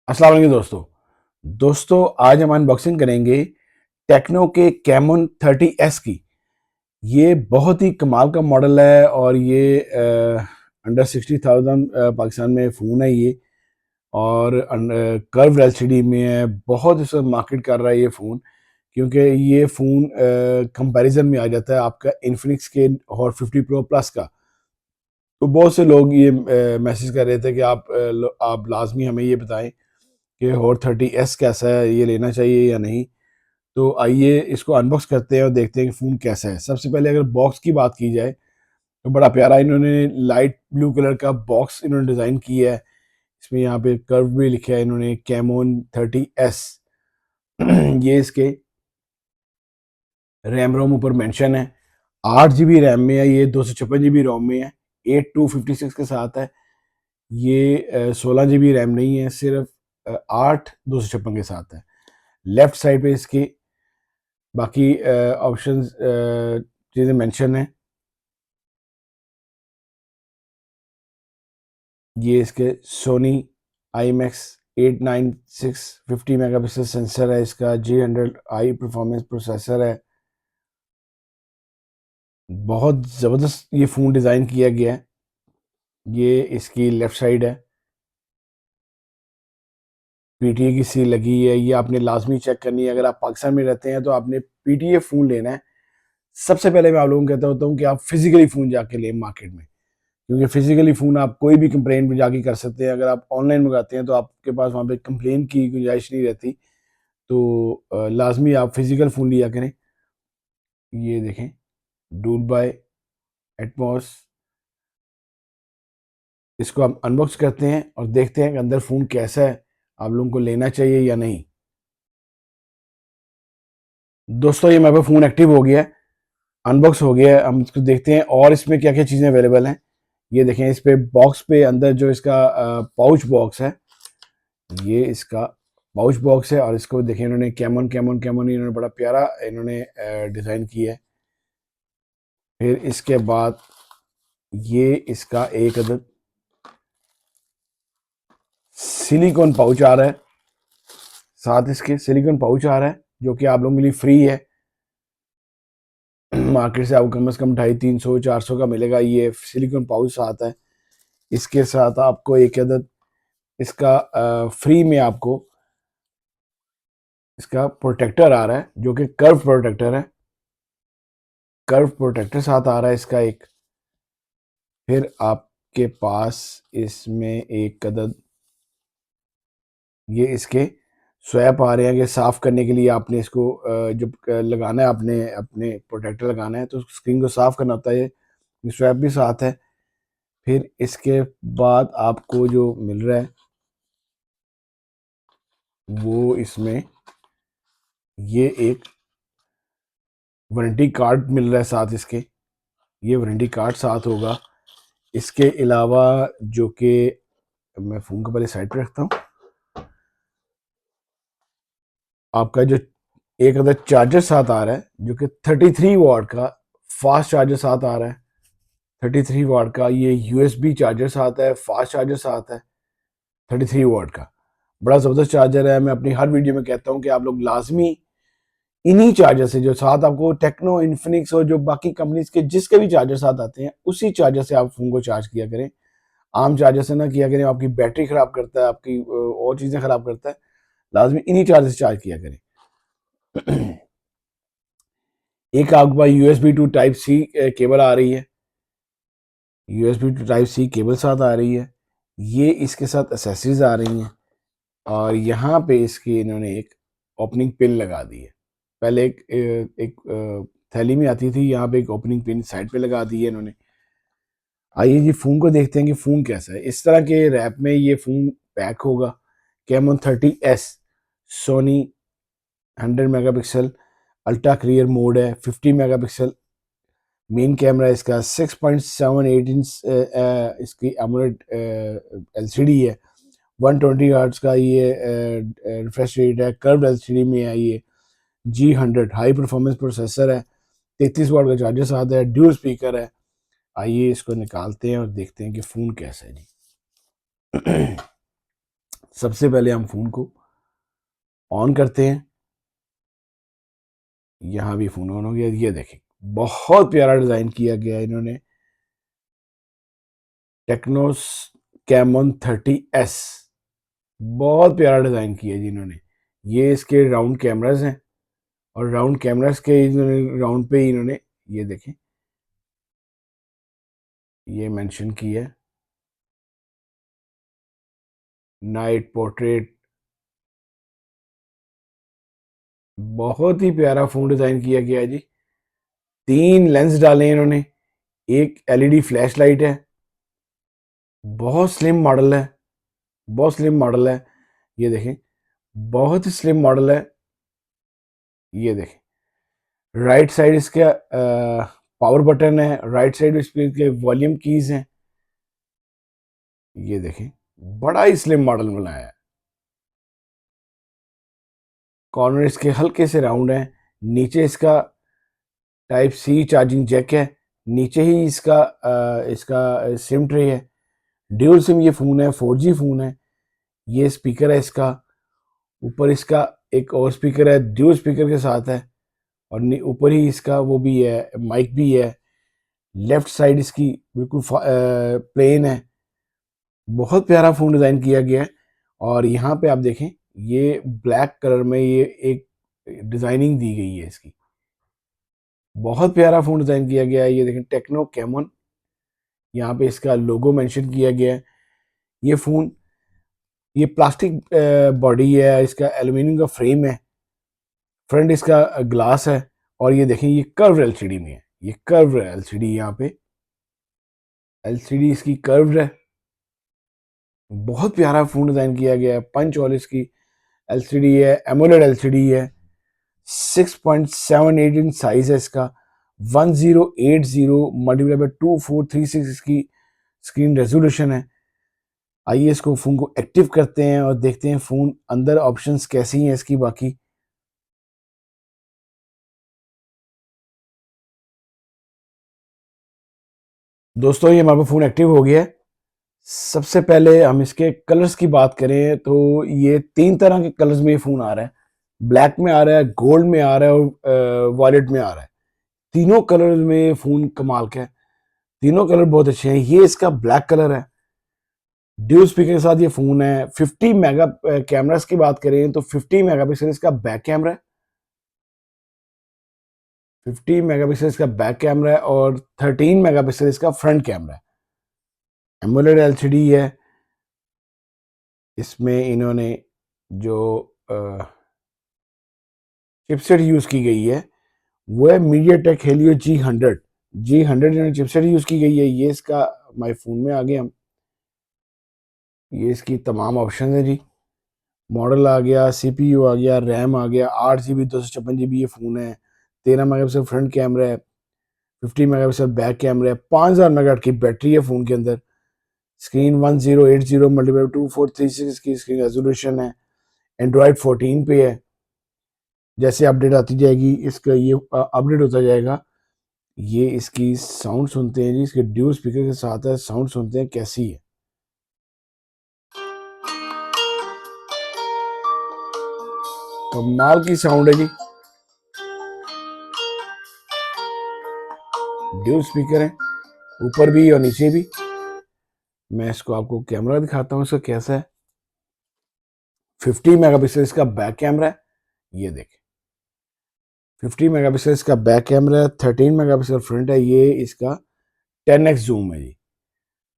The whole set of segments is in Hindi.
अस्सलाम वालेकुम दोस्तों आज हम अनबॉक्सिंग करेंगे टेक्नो के कैमन 30S की। ये बहुत ही कमाल का मॉडल है और ये अंडर 60,000 पाकिस्तान में फ़ोन है ये। और कर्व एलसीडी में है। बहुत इसे मार्केट कर रहा है ये फ़ोन, क्योंकि ये फ़ोन कंपैरिजन में आ जाता है आपका इन्फिनिक्स के हॉट 50 प्रो प्लस का। तो बहुत से लोग ये मैसेज कर रहे थे कि आप लाजमी हमें ये बताएं कि हॉट 30S कैसा है, ये लेना चाहिए या नहीं। तो आइए इसको अनबॉक्स करते हैं और देखते हैं कि फ़ोन कैसा है। सबसे पहले अगर बॉक्स की बात की जाए तो बड़ा प्यारा इन्होंने लाइट ब्लू कलर का बॉक्स इन्होंने डिज़ाइन किया है। इसमें यहाँ पे कर्व भी लिखा है इन्होंने कैमोन 30S। ये इसके रैम रोम ऊपर मेंशन है। 8 GB रैम में है ये, 256 GB रोम में है, 8256 के साथ है। ये 16 GB रैम नहीं है, सिर्फ 8 256 के साथ है। लेफ्ट साइड पे इसकी बाकी ऑप्शंस चीज़ें मेंशन है। ये इसके सोनी IMX 896 50 मेगापिक्सल सेंसर है। इसका G100 हाई परफॉर्मेंस प्रोसेसर है। बहुत ज़बरदस्त ये फ़ोन डिज़ाइन किया गया है। ये इसकी लेफ़्ट साइड है, PTA की सील लगी है। ये आपने लाजमी चेक करनी है। अगर आप पाकिस्तान में रहते हैं तो आपने PTA फ़ोन लेना है। सबसे पहले मैं आप लोगों को कहता होता हूँ कि आप फिज़िकली फ़ोन जाके लें मार्केट में, क्योंकि फिजिकली फ़ोन आप कोई भी कंप्लेन पे जाके कर सकते हैं। अगर आप ऑनलाइन मंगाते हैं तो आपके पास वहाँ पे कंप्लेन की गुंजाइश नहीं रहती। तो लाजमी आप फिजिकल फ़ोन लिया करें। ये देखें, डूल बाय एटमॉस। इसको हम अनबॉक्स करते हैं और देखते हैं कि अंदर फ़ोन कैसा है, आप लोगों को लेना चाहिए या नहीं। दोस्तों ये मेरे पास फ़ोन एक्टिव हो गया है, अनबॉक्स हो गया है। हम इसको देखते हैं और इसमें क्या क्या चीज़ें अवेलेबल हैं। ये देखें, इस पे बॉक्स पे अंदर जो इसका पाउच बॉक्स है, ये इसका पाउच बॉक्स है। और इसको देखें, इन्होंने कैमन कैमन कैमन इन्होंने बड़ा प्यारा इन्होंने डिज़ाइन किया है। फिर इसके बाद ये इसका एक अदद सिलिकॉन पाउच आ रहा है। साथ इसके सिलिकॉन पाउच आ रहा है जो कि आप लोगों के लिए फ्री है। मार्केट से आपको कम से कम 250 300 400 का मिलेगा। ये सिलिकॉन पाउच साथ है। इसके साथ आपको एक अदद इसका फ्री में आपको इसका प्रोटेक्टर आ रहा है जो कि कर्व प्रोटेक्टर है। कर्व प्रोटेक्टर साथ आ रहा है इसका एक। फिर आपके पास इसमें एक अदद ये इसके स्वैप आ रहे हैं कि साफ़ करने के लिए आपने इसको जब लगाना है, आपने अपने प्रोटेक्टर लगाना है तो स्क्रीन को साफ़ करना होता है। ये स्वैप भी साथ है। फिर इसके बाद आपको जो मिल रहा है वो इसमें ये एक वारंटी कार्ड मिल रहा है साथ इसके। ये वारंटी कार्ड साथ होगा। इसके अलावा जो कि मैं फ़ोन को पहले साइड पे रखता हूँ, आपका जो एक अदर चार्जर साथ आ रहा है जो कि 33 वाट का फास्ट चार्जर साथ आ रहा है। 33 वाट का ये USB चार्जर साथ है, फास्ट चार्जर साथ है। 33 वाट का बड़ा ज़बरदस्त चार्जर है। मैं अपनी हर वीडियो में कहता हूँ कि आप लोग लाजमी इन्हीं चार्जर से, जो साथ आपको टेक्नो इन्फिनिक्स और जो बाकी कंपनीज के जिसके भी चार्जर साथ आते हैं, उसी चार्जर से आप फ़ोन को चार्ज किया करें। आम चार्जर से ना किया करें, आपकी बैटरी ख़राब करता है, आपकी और चीज़ें ख़राब करता है। लाजमी इन्हीं चार्जर से चार्ज किया करें। एक आपके पास USB to Type-C केबल आ रही है। USB to Type-C केबल साथ आ रही है। ये इसके साथ एसेसरीज आ रही हैं। और यहाँ पे इसकी इन्होंने एक ओपनिंग पिन लगा दी है। पहले एक थैली में आती थी, यहाँ पे एक ओपनिंग पिन साइड पे लगा दी है इन्होंने। आइए जी फ़ोन को देखते हैं कि फ़ोन कैसा है। इस तरह के रैप में ये फ़ोन पैक होगा। Camon 30S Sony 100 megapixel ultra clear mode है। 50 मेगापिक्सल मेन कैमरा इसका। 6.78 इंच इसकी एमोलेड LCD है। 120 हर्ट्ज का ये रिफ्रेश रेट है। कर्व्ड LCD में है ये। G100 हाई परफॉर्मेंस प्रोसेसर है। 33 वाट का चार्जर साथ है। ड्यूल स्पीकर है। आइए इसको निकालते हैं और देखते हैं कि फ़ोन कैसा है जी। सबसे पहले हम फ़ोन को ऑन करते हैं। यहाँ भी फ़ोन ऑन हो गया। ये देखें, बहुत प्यारा डिज़ाइन किया गया है इन्होंने। टेक्नो कैमन 30S, बहुत प्यारा डिज़ाइन किया जी इन्होंने। ये इसके राउंड कैमरास हैं और राउंड कैमरास के इन्होंने राउंड पे ही इन्होंने ये देखें, ये मेंशन किया है नाइट पोर्ट्रेट। बहुत ही प्यारा फ़ोन डिज़ाइन किया गया है जी। 3 लेंस डाले हैं इन्होंने, एक एलईडी फ्लैश लाइट है। बहुत स्लिम मॉडल है, बहुत स्लिम मॉडल है। ये देखें, बहुत ही स्लिम मॉडल है। ये देखें, राइट साइड इसका पावर बटन है, राइट साइड इसके वॉल्यूम कीज हैं। ये देखें, बड़ा ही स्लिम मॉडल बनाया है। कॉर्नर इसके हल्के से राउंड है। नीचे इसका टाइप सी चार्जिंग जैक है। नीचे ही इसका सिम ट्रे है। ड्यूल सिम ये फ़ोन है, 4G फ़ोन है। ये स्पीकर है इसका, ऊपर इसका एक और स्पीकर है, ड्यूल स्पीकर के साथ है। और ऊपर ही इसका वो भी है, माइक भी है। लेफ्ट साइड इसकी बिल्कुल प्लेन है। बहुत प्यारा फ़ोन डिज़ाइन किया गया है। और यहाँ पे आप देखें, ये ब्लैक कलर में ये एक डिज़ाइनिंग दी गई है इसकी। बहुत प्यारा फ़ोन डिज़ाइन किया गया है। ये देखें, टेक्नो कैमन, यहाँ पे इसका लोगो मेंशन किया गया है। ये फ़ोन, ये प्लास्टिक बॉडी है, इसका एल्यूमिनियम का फ्रेम है, फ्रंट इसका ग्लास है। और ये देखें, ये कर्व एलसीडी में है। ये कर्व एलसीडी, यहाँ पे एलसीडी इसकी कर्व्ड है। बहुत प्यारा फ़ोन डिज़ाइन किया गया है। पंच होल इसकी एलसीडी है, एमोलेड एलसीडी है। 6.78 इंच साइज है इसका। 1080 मल्टीप्लाई बाय 2436 इसकी स्क्रीन रेजोल्यूशन है। आइए इसको फ़ोन को एक्टिव करते हैं और देखते हैं फ़ोन अंदर ऑप्शंस कैसी हैं इसकी बाकी। दोस्तों, ये हमारा फ़ोन एक्टिव हो गया है। सबसे पहले हम इसके कलर्स की बात करें तो ये 3 तरह के कलर्स में ये फ़ोन आ रहा है। ब्लैक में आ रहा है, गोल्ड में आ रहा है और वॉयलेट में आ रहा है। तीनों कलर में ये फ़ोन कमाल का है। तीनों कलर बहुत अच्छे हैं। ये इसका ब्लैक कलर है। ड्यूल स्पीकर के साथ ये फ़ोन है। 50 मेगा कैमरास की बात करें तो 50 मेगापिक्सल इसका बैक कैमरा है। 50 मेगापिक्सल इसका बैक कैमरा है और 13 मेगापिक्सल इसका फ्रंट कैमरा है। एमोलेड एलसीडी है। इसमें इन्होंने जो चिपसेट यूज़ की गई है वो है मीडियाटेक हेलियो G100 इन्होंने चिपसेट यूज़ की गई है। ये इसका माई फ़ोन में आ गए हम। ये इसकी तमाम ऑप्शन है जी। मॉडल आ गया, सीपीयू आ गया, रैम आ गया, 8 GB 256 GB ये फ़ोन है। 13 मेगापिक्सल फ्रंट कैमरा है, 50 मेगापिक्सल बैक कैमरा है, 5000 मेगाहर्ट्ज़ की बैटरी है फ़ोन के अंदर। स्क्रीन 1080 मल्टीप्लाई 2436 की स्क्रीन रेजोल्यूशन है। एंड्रॉयड 14 पे है। जैसे अपडेट आती जाएगी इसका ये अपडेट होता जाएगा। ये इसकी साउंड सुनते हैं जी, इसके ड्यूल स्पीकर के साथ है। साउंड सुनते हैं कैसी है। कमाल की साउंड है जी। ड्यूल स्पीकर है ऊपर भी और नीचे भी। मैं इसको आपको कैमरा दिखाता हूँ इसका कैसा है। 50 मेगापिक्सल इसका बैक कैमरा है। ये देखें, 50 मेगापिक्सल इसका बैक कैमरा है, 13 मेगापिक्सल फ्रंट है। ये इसका 10x जूम है जी।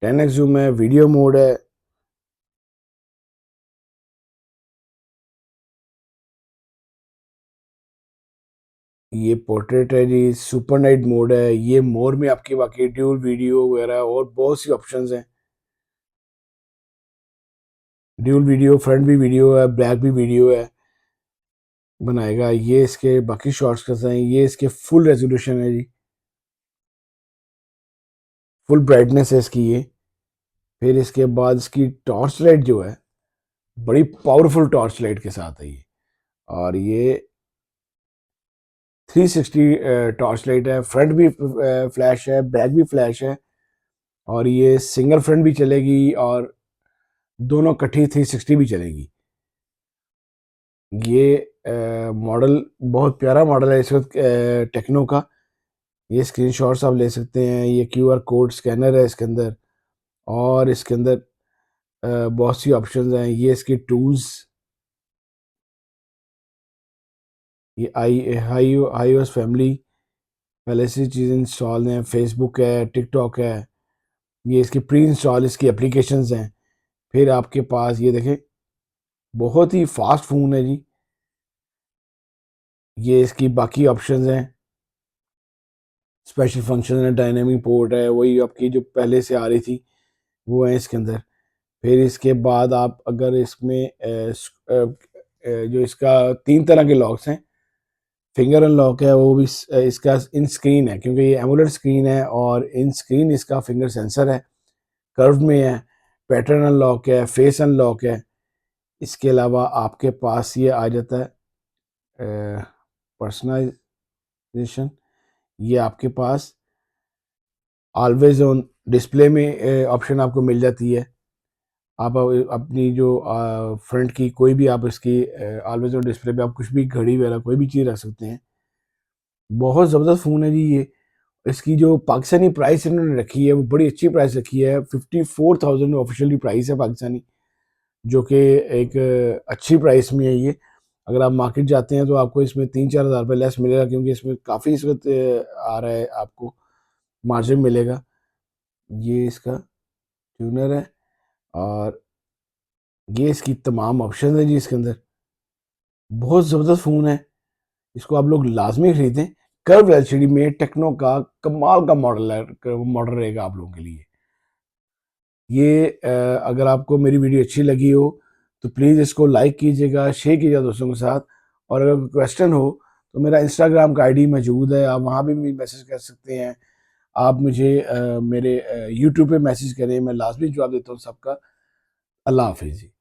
10x जूम है, वीडियो मोड है। ये पोर्ट्रेट है जी, सुपर नाइट मोड है। ये मोड में आपकी बाकी ड्यूल वीडियो वगैरह और बहुत सी ऑप्शंस हैं। ड्यूल वीडियो, फ्रंट भी वीडियो है, बैक भी वीडियो है बनाएगा। ये इसके बाकी शॉर्टकट्स हैं। ये इसके फुल रेजोल्यूशन है जी, फुल ब्राइटनेस है इसकी ये। फिर इसके बाद इसकी टॉर्च लाइट जो है, बड़ी पावरफुल टॉर्च लाइट के साथ है ये। और ये 360 टॉर्च लाइट है। फ्रंट भी फ्लैश है, बैक भी फ्लैश है। और ये सिंगल फ्रंट भी चलेगी और दोनों इकट्ठी 360 भी चलेगी। ये मॉडल बहुत प्यारा मॉडल है इस वक्त टेक्नो का। ये स्क्रीनशॉट्स आप ले सकते हैं। ये क्यूआर कोड स्कैनर है इसके अंदर, और इसके अंदर बहुत सी ऑप्शंस हैं। ये इसके टूल्स, ये आई iOS फैमिली पहले से चीज़ें इंस्टॉल हैं। फेसबुक है, टिकटॉक है। ये इसकी प्री इंस्टॉल इसकी एप्लीकेशंस हैं। फिर आपके पास ये देखें, बहुत ही फास्ट फ़ोन है जी। ये इसकी बाकी ऑप्शंस हैं, स्पेशल फंक्शन है, डायनेमिक पोर्ट है, वही आपकी जो पहले से आ रही थी वो है इसके अंदर। फिर इसके बाद आप अगर इसमें जो इसका 3 तरह के लॉक्स हैं, फिंगर अनलॉक है, वो भी इसका इन स्क्रीन है, क्योंकि ये एमोलेड स्क्रीन है और इन स्क्रीन इसका फिंगर सेंसर है, कर्व में है। पैटर्न अनलॉक है, फेस अनलॉक है। इसके अलावा आपके पास ये आ जाता है पर्सनलाइजेशन। ये आपके पास ऑलवेज ऑन डिस्प्ले में ऑप्शन आपको मिल जाती है। आप अपनी जो फ्रंट की कोई भी आप इसकी ऑलवेज ऑन डिस्प्ले पे आप कुछ भी घड़ी वगैरह कोई भी चीज़ रख सकते हैं। बहुत ज़बरदस्त फ़ोन है जी ये। इसकी जो पाकिस्तानी प्राइस इन्होंने रखी है वो बड़ी अच्छी प्राइस रखी है। 54,000 ऑफिशियली प्राइस है पाकिस्तानी, जो कि एक अच्छी प्राइस में है ये। अगर आप मार्केट जाते हैं तो आपको इसमें 3-4 हज़ार रुपये लेस मिलेगा, क्योंकि इसमें काफ़ी इस वक्त आ रहा है, आपको मार्जिन मिलेगा। ये इसका ट्यूनर है, और ये इसकी तमाम ऑप्शन है जी इसके अंदर। बहुत ज़बरदस्त फ़ोन है, इसको आप लोग लाजमी खरीदें। कर्व एलसीडी में टेक्नो का कमाल का मॉडल है, मॉडल रहेगा आप लोगों के लिए। ये अगर आपको मेरी वीडियो अच्छी लगी हो तो प्लीज़ इसको लाइक कीजिएगा, शेयर कीजिएगा दोस्तों के साथ। और अगर कोई क्वेश्चन हो तो मेरा इंस्टाग्राम का आईडी मौजूद है, आप वहाँ भी मैसेज कर सकते हैं। आप मुझे मेरे यूट्यूब पे मैसेज करें, मैं लाजमी जवाब देता हूँ सबका। अल्लाह हाफिज़ जी।